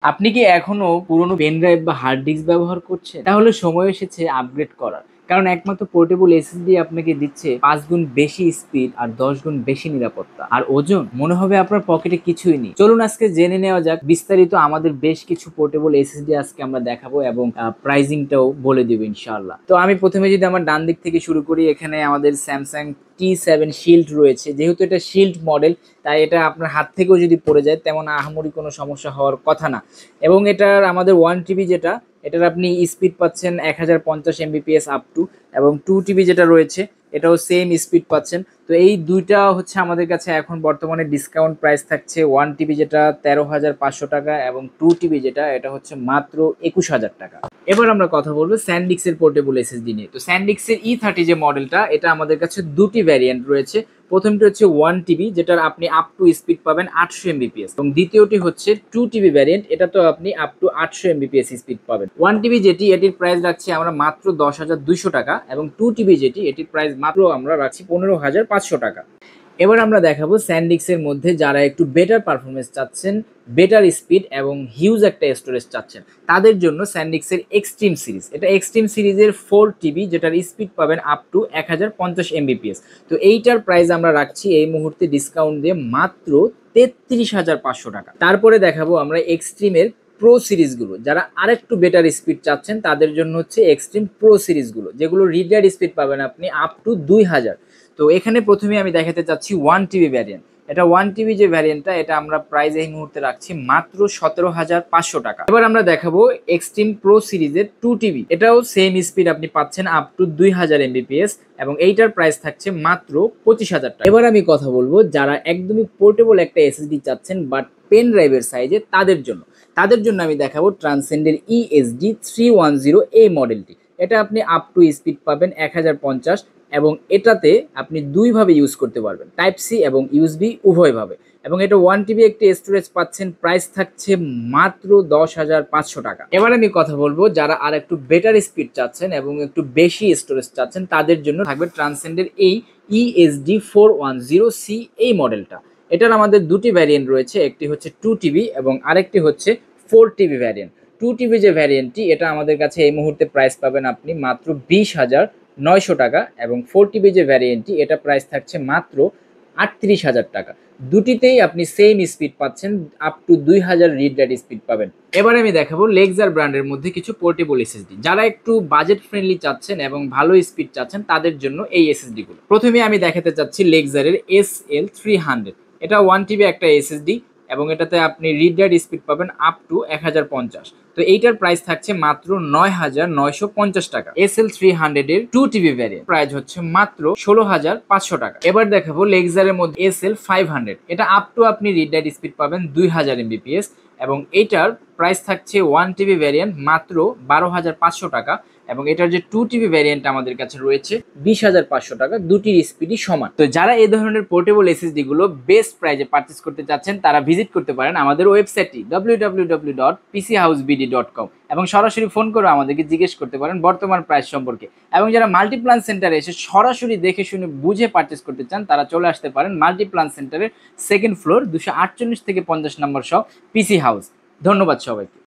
আপনি কি এখনো পুরোনো পেন ড্রাইভ বা হার্ড ডিস্ক ব্যবহার করছেন? তাহলে সময় এসেছে আপগ্রেড করার। কারণ একমাত্র পোর্টেবল এসএসডি আপনাকে দিচ্ছে ৫ গুণ বেশি স্পিড আর ১০ গুণ বেশি নিরাপত্তা। আর ওজন মনে হবে আপনার পকেটে কিছুই নেই। চলুন আজকে জেনে নেওয়া যাক বিস্তারিত আমাদের বেশ কিছু পোর্টেবল এসএসডি আজকে আমরা দেখাবো এবং প্রাইজিংটাও বলে দিব ইনশাআল্লাহ। তো আমি প্রথমে যদি আমার ডান দিক থেকে শুরু করি, এখানে আমাদের স্যামসাং T7 শিল্ড রয়েছে। যেহেতু এটা শিল্ড মডেল, তাই এটা আপনার হাত থেকেও যদি পড়ে যায় তেমন আহামরি কোনো সমস্যা হওয়ার কথা না। এবং এটার আমাদের 1 টিবি যেটা, এটার আপনি স্পিড পাচ্ছেন 1050 Mbps আপ টু, এবং 2 টিবি যেটা রয়েছে এটাও সেম স্পিড পাচ্ছেন। তো এই দুইটা হচ্ছে আমাদের কাছে এখন বর্তমানে ডিসকাউন্ট প্রাইস থাকছে। 1 টিবি যেটা 13,500 টাকা এবং 2 টিবি যেটা এটা হচ্ছে মাত্র 21,000 টাকা। এবার আমরা কথা বলবো স্যান্ডিক্সের পোর্টেবল এসএসডি নিয়ে। তো স্যান্ডিক্সের E30 যে মডেলটা, এটা আমাদের কাছে দুটি ভ্যারিয়েন্ট রয়েছে। প্রথমটি হচ্ছে 1 টিবি, যেটার আপনি আপ টু স্পিড পাবেন 800 Mbps, এবং দ্বিতীয়টি হচ্ছে 2 টিবি ভ্যারিয়েন্ট, এটা তো আপনি আপ টু 800 Mbps স্পিড পাবেন। 1 টিবি যেটি, এটির প্রাইস রাখছি আমরা মাত্র 10,200 টাকা, এবং 2 টিবি যেটি, এটির প্রাইস মাত্র আমরা রাখছি 15,500 টাকা। এবার আমরা দেখাবো স্যান্ডিক্সের মধ্যে যারা একটু বেটার পারফরমেন্স চাচ্ছেন, বেটার স্পিড এবং হিউজ একটা স্টোরেজ চাচ্ছেন, তাদের জন্য স্যান্ডিক্সের এক্সট্রিম সিরিজ। এটা এক্সট্রিম সিরিজের 4 টিবি, যেটার স্পিড পাবেন আপ টু 1050 Mbps। তো এইটার প্রাইস আমরা রাখছি এই মুহূর্তে ডিসকাউন্ট দিয়ে মাত্র 33,500 টাকা। তারপরে দেখাবো আমরা এক্সট্রিমের প্রো সিরিজগুলো। যারা আরেকটু বেটার স্পিড চাচ্ছেন তাদের জন্য হচ্ছে এক্সট্রিম প্রো সিরিজগুলো, যেগুলো রিড স্পিড পাবেন আপনি আপ টু 2000। তো এখানে প্রথমে আমি দেখাতে চাচ্ছি 1 টিবি ভ্যারিয়েন্ট। এটা 1 টিবি যে ভ্যারিয়েন্টটা, এটা আমরা প্রাইস এই মুহূর্তে রাখছি মাত্র 17,500 টাকা। এবার আমরা দেখাবো এক্সট্রিম প্রো সিরিজের 2 টিবি। এটাও সেম স্পিড আপনি পাচ্ছেন আপ টু 2000 Mbps, এবং এইটার প্রাইস থাকছে মাত্র 25,000 টাকা। এবার আমি কথা বলবো যারা একদমই পোর্টেবল একটা এসএসডি চাচ্ছেন বাট পেন ড্রাইভের সাইজে, তাদের জন্য আমি দেখাবো ট্রান্সেন্ডের ESD310 এই মডেলটি। এটা আপনি আপ টু স্পিড পাবেন 1050, এবং এটাতে আপনি দুইভাবে ইউজ করতে পারবেন, টাইপ সি এবং ইউএসবি উভয়ভাবে। এবং এটা 1 টিবি একটি স্টোরেজ পাচ্ছেন, প্রাইস থাকছে মাত্র 10,500 টাকা। এবার আমি কথা বলবো যারা আর একটু বেটার স্পিড চাচ্ছেন এবং একটু বেশি স্টোরেজ চাচ্ছেন, তাদের জন্য থাকবে ট্রান্সেন্ডের এই ESD410C এই মডেলটা। এটার আমাদের দুটি ভ্যারিয়েন্ট রয়েছে, একটি হচ্ছে 2 টিবি এবং আরেকটি হচ্ছে 4 টিবি ভ্যারিয়েন্ট। 2 টিবি যে ভ্যারিয়েন্টটি, এটা আমাদের কাছে এই মুহূর্তে প্রাইস পাবেন আপনি মাত্র 20,900 টাকা, এবং 4 টিবি যে ভ্যারিয়েন্টটি, এটা প্রাইস থাকছে মাত্র 38,000 টাকা। দুটিতেই আপনি সেম স্পিড পাচ্ছেন, up to 2000 read write speed পাবেন। এবারে আমি দেখাবো লেক্সার ব্র্যান্ডের মধ্যে কিছু পোর্টেবল এসএসডি। যারা একটু বাজেট ফ্রেন্ডলি চাচ্ছেন এবং ভালো স্পিড চাচ্ছেন, তাদের জন্য এই এসএসডি গুলো। প্রথমে আমি দেখাতে চাচ্ছি লেক্সারের SL300। এটা 1 টিবি একটা এসএসডি, এবং এটাতে আপনি রিড রাইট স্পিড পাবেন আপ টু 1050। তো এইটার প্রাইস থাকছে মাত্র 9,950 টাকা। SL300 এর 2 টিবি ভ্যারিয়েন্ট প্রাইস হচ্ছে মাত্র 16,500 টাকা। এবার দেখাবো লেক্সারের মধ্যে SL500। এটা আপ টু আপনি রিড রাইট স্পিড পাবেন 2000 Mbps, এবং এইটার প্রাইস থাকছে 1 টিবি ভ্যারিয়েন্ট মাত্র 12,500 টাকা, এবং এটার যে 2 টিবি ভ্যারিয়েন্ট আমাদের কাছে রয়েছে 20,500 টাকা। দুটির স্পিডই সমান। তো যারা এই ধরনের পোর্টেবল এসএসডি গুলো বেস্ট প্রাইজে পারচেজ করতে চাচ্ছেন, তারা ভিজিট করতে পারেন আমাদের ওয়েবসাইটটি www.pchousebd.com, এবং সরাসরি ফোন করে আমাদেরকে জিজ্ঞেস করতে পারেন বর্তমান প্রাইস সম্পর্কে। এবং যারা মাল্টিপ্লান সেন্টারে এসে সরাসরি দেখে শুনে বুঝে পারচেজ করতে চান, তারা চলে আসতে পারেন মাল্টিপ্লান সেন্টারের সেকেন্ড ফ্লোর 248 থেকে 50 নম্বর শপ পিসি হাউস। ধন্যবাদ সবাইকে।